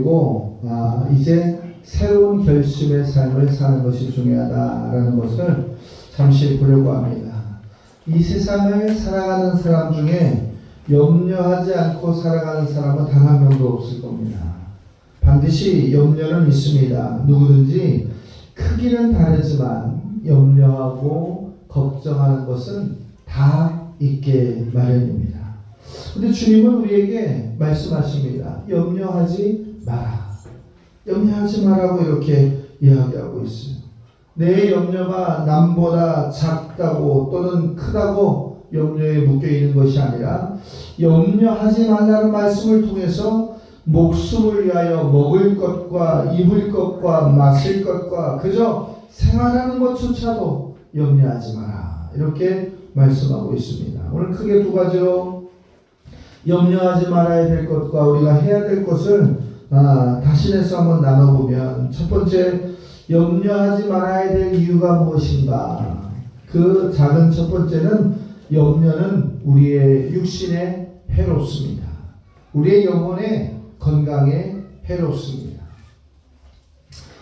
버리고 이제 새로운 결심의 삶을 사는 것이 중요하다라는 것을 잠시 보려고 합니다. 이 세상을 살아가는 사람 중에 염려하지 않고 살아가는 사람은 단 한 명도 없을 겁니다. 반드시 염려는 있습니다. 누구든지 크기는 다르지만 염려하고 걱정하는 것은 다 있게 마련입니다. 근데 주님은 우리에게 말씀하십니다. 염려하지 마라. 염려하지 마라고 이렇게 이야기하고 있어요. 내 염려가 남보다 작다고 또는 크다고 염려에 묶여 있는 것이 아니라 염려하지 말라는 말씀을 통해서 목숨을 위하여 먹을 것과 입을 것과 마실 것과 그저 생활하는 것조차도 염려하지 마라. 이렇게 말씀하고 있습니다. 오늘 크게 두 가지로 염려하지 말아야 될 것과 우리가 해야 될 것을 다신해서 한번 나눠보면, 첫 번째, 염려하지 말아야 될 이유가 무엇인가? 그 작은 첫 번째는 염려는 우리의 육신에 해롭습니다. 우리의 영혼의 건강에 해롭습니다.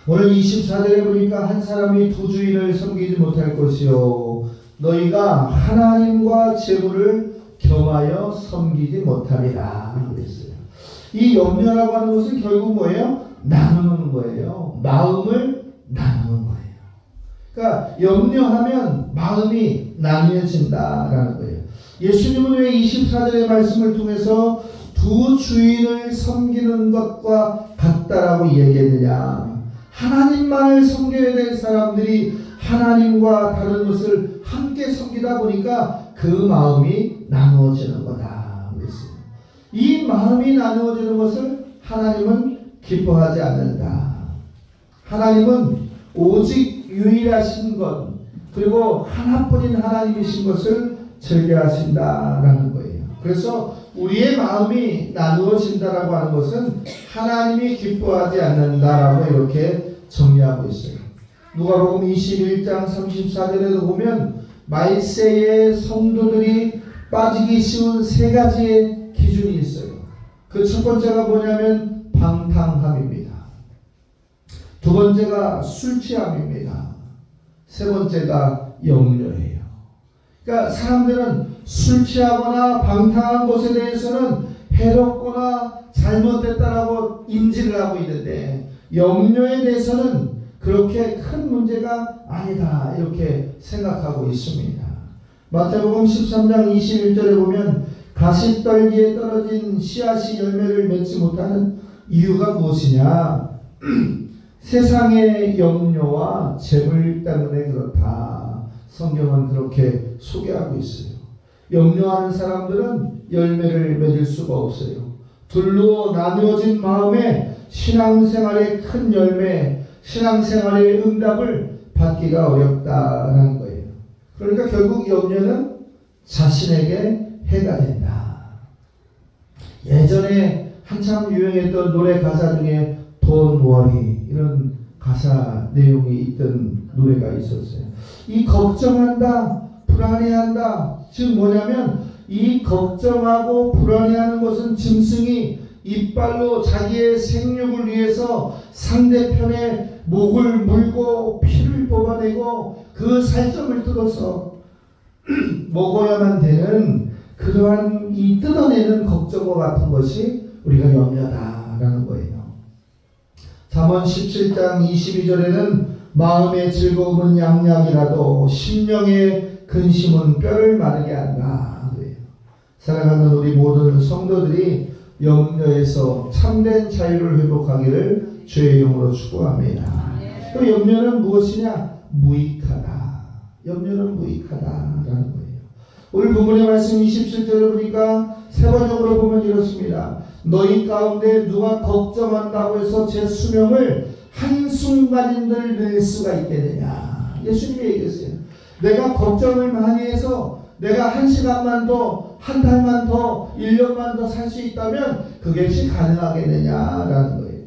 오늘 24절에 보니까 한 사람이 두 주인을 섬기지 못할 것이요 너희가 하나님과 재물을 겸하여 섬기지 못하리라 그랬어요. 이 염려라고 하는 것은 결국 뭐예요? 나누는 거예요. 마음을 나누는 거예요. 그러니까 염려하면 마음이 나뉘어진다라는 거예요. 예수님은 왜 24절의 말씀을 통해서 두 주인을 섬기는 것과 같다라고 얘기했느냐? 하나님만을 섬겨야 될 사람들이 하나님과 다른 것을 함께 섬기다 보니까 그 마음이 나누어지는 거다 그랬어요. 이 마음이 나누어지는 것을 하나님은 기뻐하지 않는다. 하나님은 오직 유일하신 것 그리고 하나뿐인 하나님이신 것을 즐겨하신다라는 거예요. 그래서 우리의 마음이 나누어진다라고 하는 것은 하나님이 기뻐하지 않는다라고 이렇게 정리하고 있어요. 누가복음 21장 34절에도 보면 말세의 성도들이 빠지기 쉬운 세 가지의 기준이 있어요. 그 첫 번째가 뭐냐면 방탕함입니다. 두 번째가 술 취함입니다. 세 번째가 염려예요. 그러니까 사람들은 술 취하거나 방탕한 것에 대해서는 해롭거나 잘못됐다라고 인지를 하고 있는데 염려에 대해서는 그렇게 큰 문제가 아니다 이렇게 생각하고 있습니다. 마태복음 13장 21절에 보면 가시떨기에 떨어진 씨앗이 열매를 맺지 못하는 이유가 무엇이냐? 세상의 염려와 재물 때문에 그렇다. 성경은 그렇게 소개하고 있어요. 염려하는 사람들은 열매를 맺을 수가 없어요. 둘로 나누어진 마음에 신앙생활의 큰 열매, 신앙생활의 응답을 받기가 어렵다라는 거예요. 그러니까 결국 염려는 자신에게 해가 된다. 예전에 한참 유행했던 노래 가사 중에 Don't worry 이런 가사 내용이 있던 노래가 있었어요. 이 걱정한다, 불안해한다. 즉 뭐냐면 이 걱정하고 불안해하는 것은 짐승이 이빨로 자기의 생육을 위해서 상대편의 목을 물고 피를 뽑아내고 그 살점을 뜯어서 먹어야만 되는 그러한 이 뜯어내는 걱정과 같은 것이 우리가 염려다라는 거예요. 잠언 17장 22절에는 마음의 즐거움은 양약이라도 심령의 근심은 뼈를 마르게 한다. 그래요. 사랑하는 우리 모든 성도들이 염려에서 참된 자유를 회복하기를 주의 이름으로 축복합니다. 또 염려는 무엇이냐? 무익하다. 염려는 무익하다라는 거예요. 오늘 본문의 말씀 27절을 보니까 세번역으로 보면 이렇습니다. 너희 가운데 누가 걱정한다고 해서 제 수명을 한순간인들 늘 수가 있겠느냐. 예수님이 얘기했어요. 내가 걱정을 많이 해서 내가 1시간만 더, 한 달만 더, 1년만 더 살 수 있다면 그것이 가능하겠느냐라는 거예요.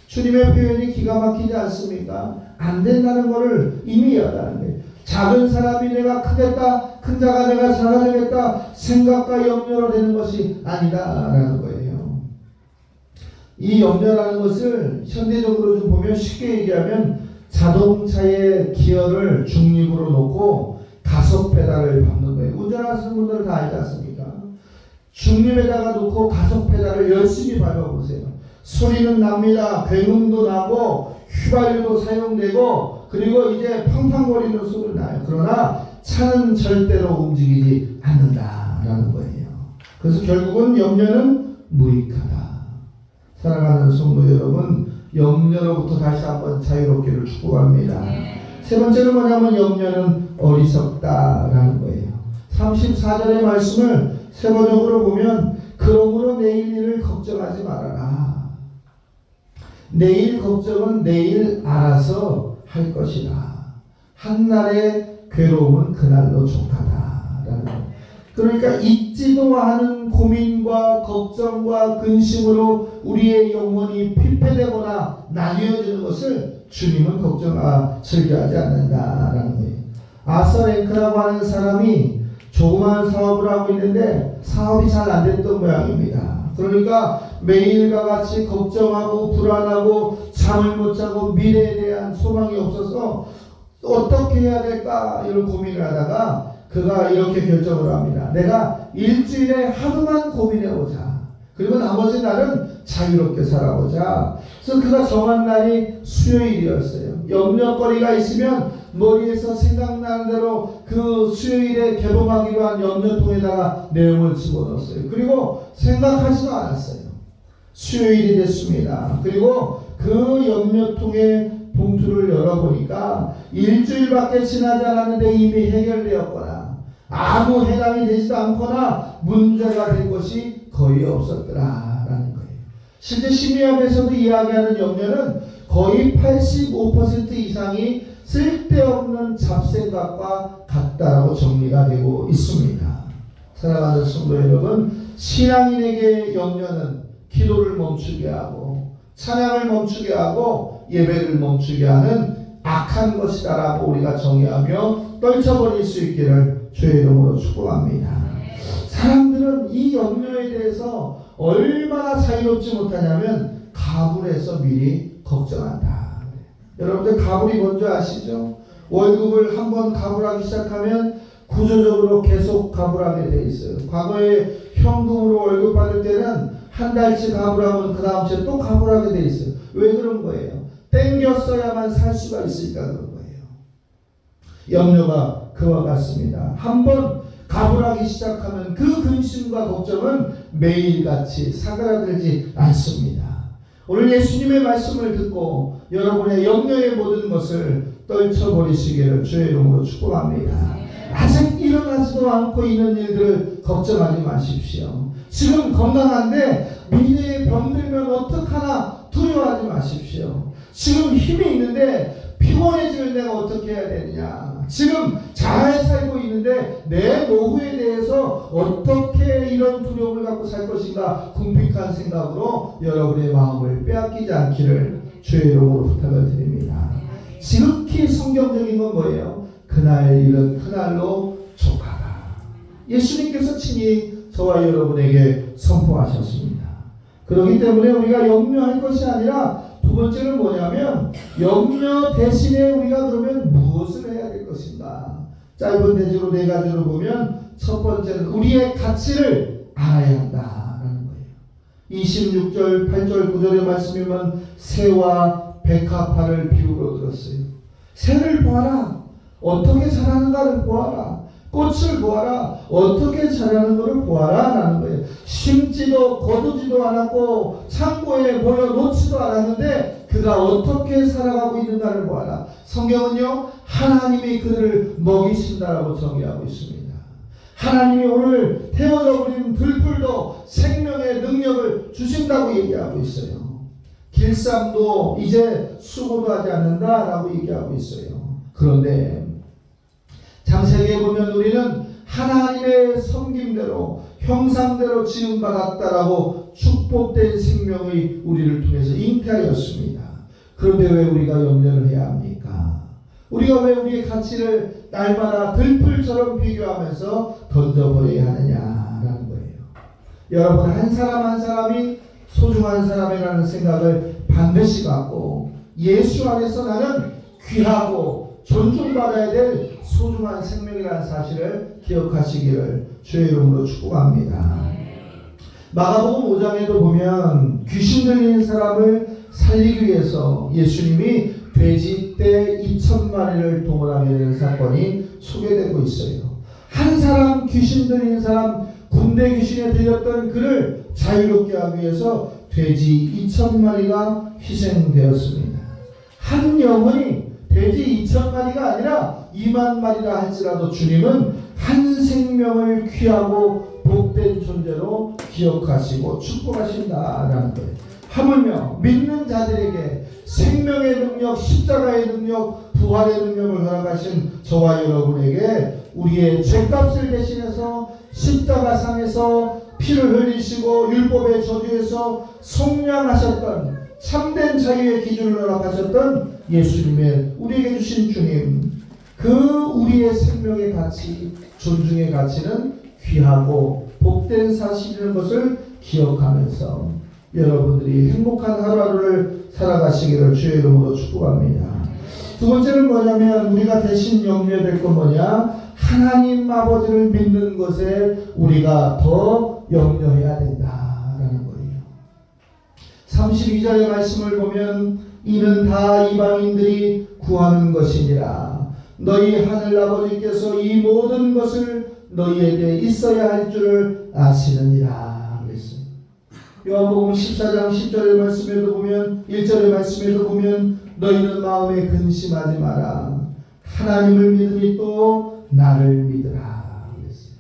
주님의 표현이 기가 막히지 않습니까? 안 된다는 것을 이미 이야기하는 거예요. 작은 사람이 내가 크겠다, 큰 자가 내가 작아지겠다 생각과 염려로 되는 것이 아니다라는 거예요. 이 염려라는 것을 현대적으로 좀 보면 쉽게 얘기하면 자동차의 기어를 중립으로 놓고 가속 페달을 밟는 거예요. 운전하시는 분들은 다 알지 않습니까? 중립에다가 놓고 가속 페달을 열심히 밟아보세요. 소리는 납니다. 굉음도 나고 휘발유도 사용되고 그리고 이제 팡팡거리는 소리 나요. 그러나 차는 절대로 움직이지 않는다라는 거예요. 그래서 결국은 염려는 무익하다. 사랑하는 성도 여러분, 염려로부터 다시 한번 자유롭기를 축복합니다. 세 번째는 뭐냐면 염려는 어리석다라는 거예요. 34절의 말씀을 세번역으로 보면 그러므로 내일 일을 걱정하지 말아라. 내일 걱정은 내일 알아서 할 것이다. 한날의 괴로움은 그날로 족하다라는 거예요. 그러니까 잊지도 않은 고민과 걱정과 근심으로 우리의 영혼이 피폐되거나 나뉘어지는 것을 주님은 즐겨하지 않는다라는 거예요. 아서 랭크라고 하는 사람이 조그마한 사업을 하고 있는데 사업이 잘 안 됐던 모양입니다. 그러니까 매일과 같이 걱정하고 불안하고 잠을 못 자고 미래에 대한 소망이 없어서 어떻게 해야 될까 이런 고민을 하다가 그가 이렇게 결정을 합니다. 내가 일주일에 하루만 고민해보자. 그리고 나머지 날은 자유롭게 살아보자. 그래서 그가 정한 날이 수요일이었어요. 염려거리가 있으면 머리에서 생각나는 대로 그 수요일에 개봉하기로 한 염려통에다가 내용을 집어넣었어요. 그리고 생각하지도 않았어요. 수요일이 됐습니다. 그리고 그 염려통에 봉투를 열어보니까 일주일밖에 지나지 않았는데 이미 해결되었거나 아무 해당이 되지도 않거나 문제가 된 것이 거의 없었더라라는 거예요. 실제 심리학에서도 이야기하는 염려는 거의 85% 이상이 쓸데없는 잡생각과 같다라고 정리가 되고 있습니다. 사랑하는 성도 여러분, 신앙인에게 염려는 기도를 멈추게 하고 찬양을 멈추게 하고 예배를 멈추게 하는 악한 것이다라고 우리가 정의하며 떨쳐버릴 수 있기를 주의 이름으로 축복합니다. 사람들은 이 염려에 대해서 얼마나 자유롭지 못하냐면 가불해서 미리 걱정한다. 여러분들 가불이 뭔지 아시죠? 월급을 한번 가불하기 시작하면 구조적으로 계속 가불하게 돼 있어요. 과거에 현금으로 월급 받을 때는 한 달치 가불하면 그 다음 주에 또 가불하게 돼 있어요. 왜 그런 거예요? 땡겼어야만 살 수가 있으니까 그런 거예요. 염려가 그와 같습니다. 한번 가불하기 시작하면 그 근심과 걱정은 매일같이 사그라들지 않습니다. 오늘 예수님의 말씀을 듣고 여러분의 염려의 모든 것을 떨쳐버리시기를 주의 이름으로 축복합니다. 아직 일어나지도 않고 있는 일들을 걱정하지 마십시오. 지금 건강한데 미래에 병들면 어떡하나 두려워하지 마십시오. 지금 힘이 있는데 피곤해지면 내가 어떻게 해야 되느냐. 지금 잘 살고 있는데 내 노후에 대해서 어떻게 이런 두려움을 갖고 살 것인가 궁핍한 생각으로 여러분의 마음을 빼앗기지 않기를 주의 이름으로 부탁을 드립니다. 지극히 성경적인 건 뭐예요? 그날 일은 그날로 족하다. 예수님께서 친히 저와 여러분에게 선포하셨습니다. 그렇기 때문에 우리가 염려할 것이 아니라 두 번째는 뭐냐면 염려 대신에 우리가 그러면 무엇을 해야 될 것인가. 짧은 대지로 네 가지로 보면 첫 번째는 우리의 가치를 알아야 한다라는 거예요. 26절 8절 9절의 말씀이면 새와 백합화를 비유로 들었어요. 새를 보아라. 어떻게 자라는가를 보아라. 꽃을 보아라. 어떻게 자라는 것을 보아라 라는 거예요. 심지도 거두지도 않았고 창고에 모여 놓지도 않았는데 그가 어떻게 살아가고 있는가를 보아라. 성경은요 하나님이 그를 먹이신다라고 정의하고 있습니다. 하나님이 오늘 태워버린 들풀도 생명의 능력을 주신다고 얘기하고 있어요. 길쌈도 이제 수고도 하지 않는다라고 얘기하고 있어요. 그런데 창세기에 보면 우리는 하나님의 섬김대로 형상대로 지음받았다라고 축복된 생명의 우리를 통해서 잉태하였습니다. 그런데 왜 우리가 염려를 해야 합니까? 우리가 왜 우리의 가치를 날마다 들풀처럼 비교하면서 던져버려야 하느냐라는 거예요. 여러분 한 사람 한 사람이 소중한 사람이라는 생각을 반드시 갖고 예수 안에서 나는 귀하고 존중받아야 될 소중한 생명이라는 사실을 기억하시기를 주의 이름으로 축복합니다. 마가복음 5장에도 보면 귀신 들린 사람을 살리기 위해서 예수님이 돼지떼 2,000마리를 동원하게 되는 사건이 소개되고 있어요. 한 사람 귀신 들린 사람 군대 귀신에 들렸던 그를 자유롭게 하기 위해서 돼지 2,000마리가 희생되었습니다. 한 영혼이 돼지 2,000마리가 아니라 2만 마리라 할지라도 주님은 한 생명을 귀하고 복된 존재로 기억하시고 축복하신다라는 거예요. 하물며 믿는 자들에게 생명의 능력, 십자가의 능력, 부활의 능력을 허락하신 저와 여러분에게 우리의 죄값을 대신해서 십자가상에서 피를 흘리시고 율법의 저주에서 속량하셨던 참된 자유의 기준을 허락하셨던 예수님의 우리에게 주신 주님, 그 우리의 생명의 가치, 존중의 가치는 귀하고 복된 사실이라는 것을 기억하면서 여러분들이 행복한 하루하루를 살아가시기를 주의 이름으로 축복합니다. 두 번째는 뭐냐면 우리가 대신 염려해야 될 건 뭐냐? 하나님 아버지를 믿는 것에 우리가 더 염려해야 된다라는 거예요. 32절의 말씀을 보면 이는 다 이방인들이 구하는 것이니라. 너희 하늘 아버지께서 이 모든 것을 너희에게 있어야 할 줄을 아시느니라 그랬어요. 요한복음 14장 10절의 말씀에도 보면 1절의 말씀에도 보면 너희는 마음에 근심하지 마라. 하나님을 믿으니 또 나를 믿으라 그랬어요.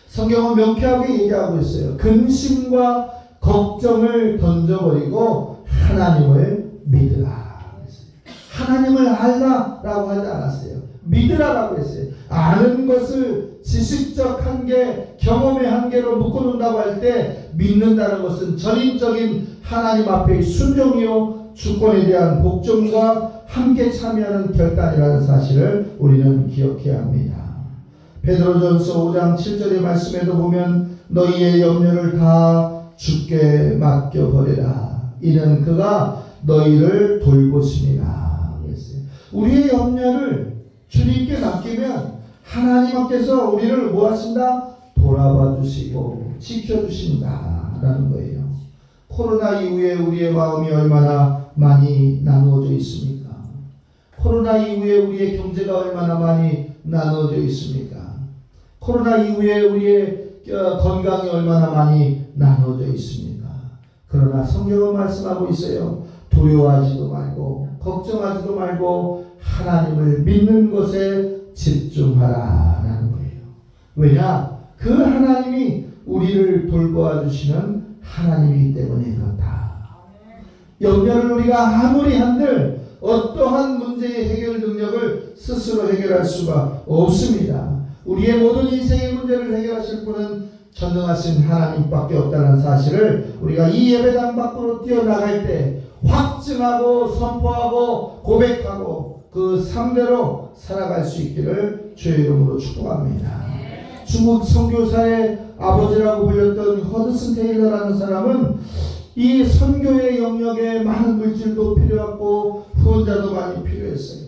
성경은 명쾌하게 얘기하고 있어요. 근심과 걱정을 던져버리고 하나님을 믿으라 그랬어요. 하나님을 알라라고 하지 않았어요. 믿으라라고 했어요. 아는 것을 지식적 한계, 경험의 한계로 묶어놓는다고 할 때 믿는다는 것은 전인적인 하나님 앞의 순종이요 주권에 대한 복종과 함께 참여하는 결단이라는 사실을 우리는 기억해야 합니다. 베드로전서 5장 7절의 말씀에도 보면 너희의 염려를 다 주께 맡겨버리라. 이는 그가 너희를 돌보심이라 그랬어요. 우리의 염려를 주님께 맡기면 하나님 앞에서 우리를 뭐 하신다? 돌아봐 주시고 지켜주신다라는 거예요. 코로나 이후에 우리의 마음이 얼마나 많이 나누어져 있습니까? 코로나 이후에 우리의 경제가 얼마나 많이 나누어져 있습니까? 코로나 이후에 우리의 건강이 얼마나 많이 나누어져 있습니까? 그러나 성경은 말씀하고 있어요. 두려워하지도 말고 걱정하지도 말고 하나님을 믿는 것에 집중하라라는 거예요. 왜냐? 그 하나님이 우리를 돌보아 주시는 하나님이기 때문에 그렇다. 염려를 우리가 아무리 한들 어떠한 문제의 해결 능력을 스스로 해결할 수가 없습니다. 우리의 모든 인생의 문제를 해결하실 분은 전능하신 하나님밖에 없다는 사실을 우리가 이 예배당 밖으로 뛰어나갈 때 확증하고 선포하고 고백하고 그 상대로 살아갈 수 있기를 주의 이름으로 축복합니다. 중국 선교사의 아버지라고 불렸던 허드슨 테일러라는 사람은 이 선교의 영역에 많은 물질도 필요했고 후원자도 많이 필요했어요.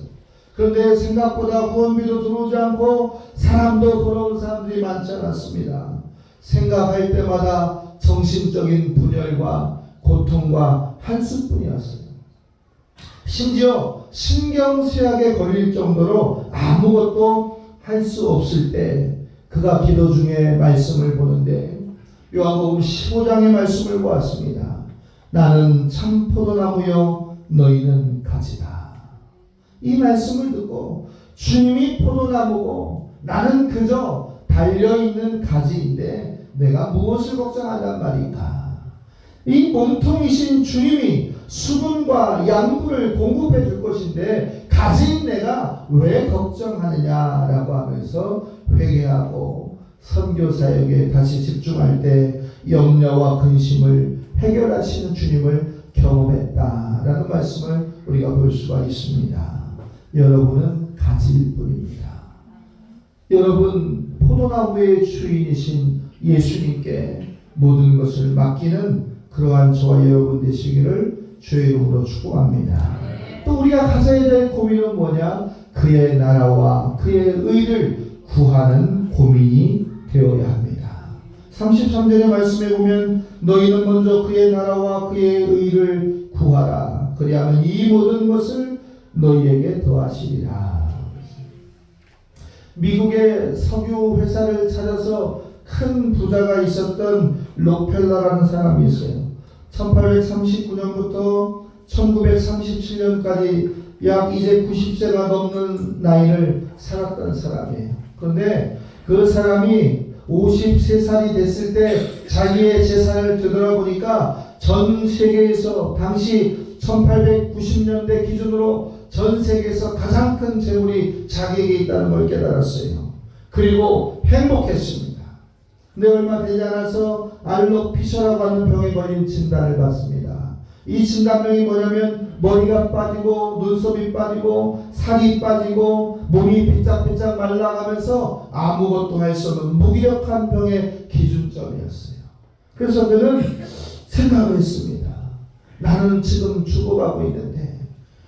그런데 생각보다 후원비도 들어오지 않고 사람도 돌아온 사람들이 많지 않았습니다. 생각할 때마다 정신적인 분열과 고통과 한숨뿐이었어요. 심지어 신경쇠약에 걸릴 정도로 아무것도 할 수 없을 때 그가 기도 중에 말씀을 보는데 요한복음 15장의 말씀을 보았습니다. 나는 참 포도나무요 너희는 가지다. 이 말씀을 듣고 주님이 포도나무고 나는 그저 달려있는 가지인데 내가 무엇을 걱정한단 말인가. 이 몸통이신 주님이 수분과 양분을 공급해 줄 것인데 가진 내가 왜 걱정하느냐라고 하면서 회개하고 선교사역에 다시 집중할 때 염려와 근심을 해결하시는 주님을 경험했다라는 말씀을 우리가 볼 수가 있습니다. 여러분은 가지일 뿐입니다. 여러분 포도나무의 주인이신 예수님께 모든 것을 맡기는 그러한 저와 여러분 되시기를 주의 이름으로 축복합니다. 또 우리가 가져야 될 고민은 뭐냐? 그의 나라와 그의 의를 구하는 고민이 되어야 합니다. 33절의 말씀에 보면 너희는 먼저 그의 나라와 그의 의를 구하라. 그리하면 이 모든 것을 너희에게 더하시리라. 미국의 석유 회사를 찾아서 큰 부자가 있었던 록펠러라는 사람이 있어요. 1839년부터 1937년까지 약 이제 90세가 넘는 나이를 살았던 사람이에요. 그런데 그 사람이 53살이 됐을 때 자기의 재산을 되돌아보니까 전 세계에서 당시 1890년대 기준으로 전 세계에서 가장 큰 재물이 자기에게 있다는 걸 깨달았어요. 그리고 행복했습니다. 근데 얼마 되지 않아서 알로피셔라고 하는 병에 걸린 진단을 받습니다. 이 진단명이 뭐냐면 머리가 빠지고 눈썹이 빠지고 살이 빠지고 몸이 비짝비짝 말라가면서 아무것도 할 수 없는 무기력한 병의 기준점이었어요. 그래서 그는 생각을 했습니다. 나는 지금 죽어가고 있는데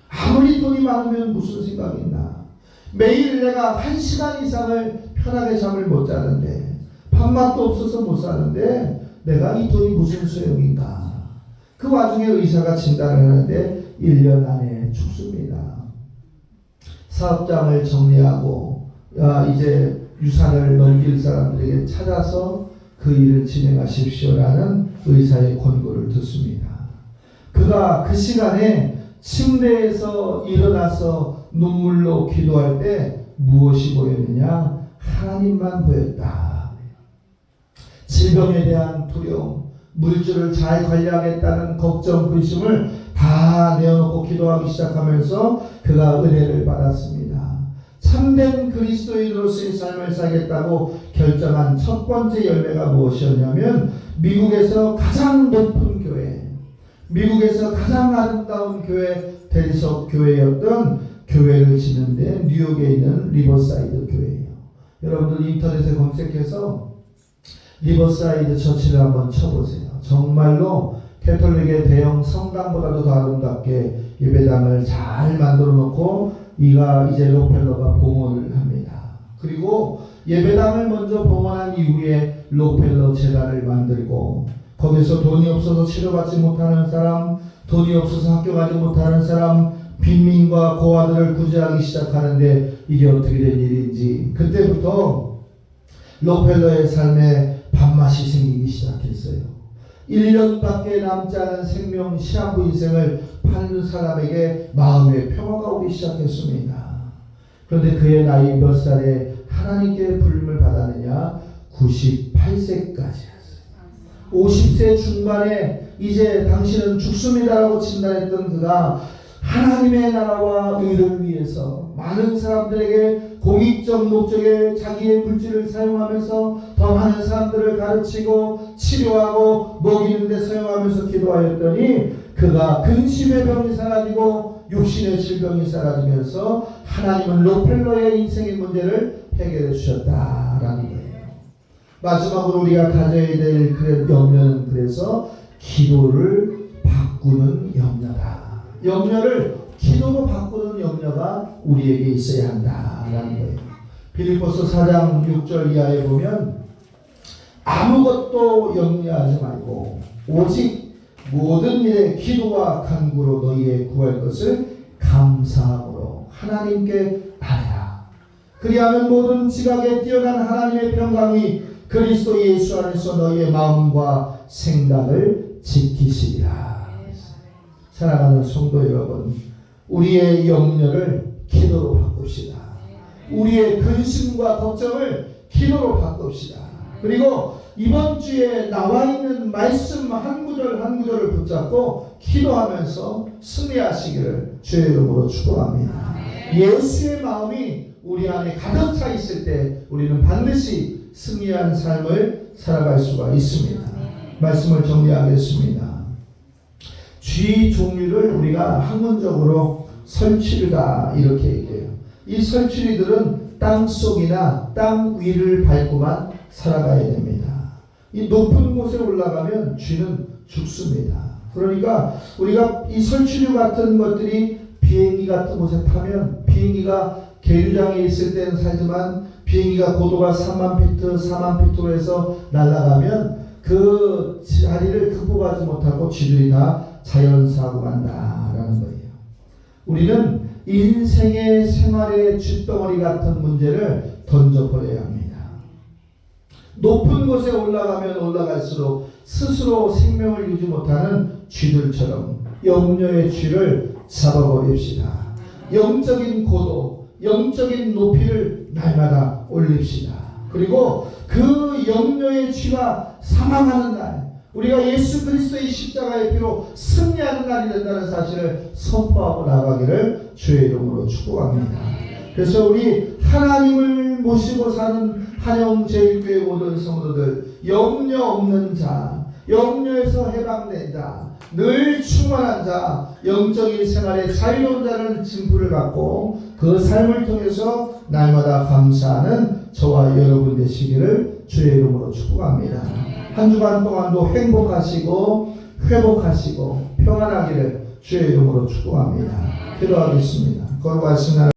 아무리 돈이 많으면 무슨 생각이 있나. 매일 내가 1시간 이상을 편하게 잠을 못 자는데 밥맛도 없어서 못 사는데 내가 이 돈이 무슨 소용인가. 그 와중에 의사가 진단을 하는데 1년 안에 죽습니다. 사업장을 정리하고 이제 유산을 넘길 사람들에게 찾아서 그 일을 진행하십시오라는 의사의 권고를 듣습니다. 그가 그 시간에 침대에서 일어나서 눈물로 기도할 때 무엇이 보였느냐? 하나님만 보였다. 질병에 대한 두려움, 물질을 잘 관리하겠다는 걱정, 근심을 다 내어놓고 기도하기 시작하면서 그가 은혜를 받았습니다. 참된 그리스도인으로서의 삶을 살겠다고 결정한 첫 번째 열매가 무엇이었냐면 미국에서 가장 높은 교회, 미국에서 가장 아름다운 교회, 대리석 교회였던 교회를 짓는데 뉴욕에 있는 리버사이드 교회예요. 여러분들 인터넷에 검색해서 리버사이드 처치를 한번 쳐보세요. 정말로 캐톨릭의 대형 성당보다도 더 아름답게 예배당을 잘 만들어 놓고 이가 이제 록펠러가 봉헌을 합니다. 그리고 예배당을 먼저 봉헌한 이후에 록펠러 재단을 만들고 거기서 돈이 없어서 치료받지 못하는 사람, 돈이 없어서 학교 가지 못하는 사람, 빈민과 고아들을 구제하기 시작하는데 이게 어떻게 된 일인지 그때부터 록펠러의 삶에 밥맛이 생기기 시작했어요. 1년밖에 남지 않은 생명 시한부 인생을 파는 사람에게 마음의 평화가 오기 시작했습니다. 그런데 그의 나이 몇 살에 하나님께 부름을 받았느냐? 98세까지였어요. 50세 중반에 이제 당신은 죽습니다라고 진단했던 그가 하나님의 나라와 의를 위해서 많은 사람들에게 공익적 목적에 자기의 물질을 사용하면서 더 많은 사람들을 가르치고 치료하고 먹이는 데 사용하면서 기도하였더니 그가 근심의 병이 사라지고 육신의 질병이 사라지면서 하나님은 록펠러의 인생의 문제를 해결해 주셨다라는 거예요. 마지막으로 우리가 가져야 될 염려는 그래서 기도를 바꾸는 염려다. 염려를 기도로 바꾸는 염려가 우리에게 있어야 한다라는 거예요. 빌립보서 4장 6절 이하에 보면 아무것도 염려하지 말고 오직 모든 일에 기도와 간구로 너희의 구할 것을 감사함으로 하나님께 아뢰라. 그리하면 모든 지각에 뛰어난 하나님의 평강이 그리스도 예수 안에서 너희의 마음과 생각을 지키시리라. 사랑하는 성도 여러분, 우리의 염려를 기도로 바꿉시다. 우리의 근심과 걱정을 기도로 바꿉시다. 그리고 이번 주에 나와 있는 말씀 한 구절 한 구절을 붙잡고 기도하면서 승리하시기를 주의 이름으로 축복합니다. 예수의 마음이 우리 안에 가득 차 있을 때 우리는 반드시 승리한 삶을 살아갈 수가 있습니다. 말씀을 정리하겠습니다. 쥐 종류를 우리가 학문적으로 설치류다 이렇게 얘기해요. 이 설치류들은 땅속이나 땅 위를 밟고만 살아가야 됩니다. 이 높은 곳에 올라가면 쥐는 죽습니다. 그러니까 우리가 이 설치류 같은 것들이 비행기 같은 곳에 타면, 비행기가 계류장에 있을 때는 살지만 비행기가 고도가 3만 피트, 4만 피트로 해서 날아가면 그 자리를 극복하지 못하고 쥐들이 다 자연사고가 난다라는 거예요. 우리는 인생의 생활의 쇳덩어리 같은 문제를 던져버려야 합니다. 높은 곳에 올라가면 올라갈수록 스스로 생명을 유지 못하는 쥐들처럼 염려의 쥐를 잡아버립시다. 영적인 고도, 영적인 높이를 날마다 올립시다. 그리고 그 염려의 쥐가 사망하는 날, 우리가 예수 그리스도의 십자가의 피로 승리하는 날이 된다는 사실을 선포하고 나가기를 주의 이름으로 축복합니다. 그래서 우리 하나님을 모시고 사는 한영제일교회 모든 성도들, 염려 없는 자, 염려에서 해방된 자, 늘 충만한 자, 영적인 생활에 자유로운 자라는 진부를 갖고 그 삶을 통해서 날마다 감사하는 저와 여러분 되시기를 주의 이름으로 축복합니다. 한 주간 동안도 행복하시고 회복하시고 평안하기를 주의 이름으로 축복합니다. 기도하겠습니다. 거룩하신 하나님,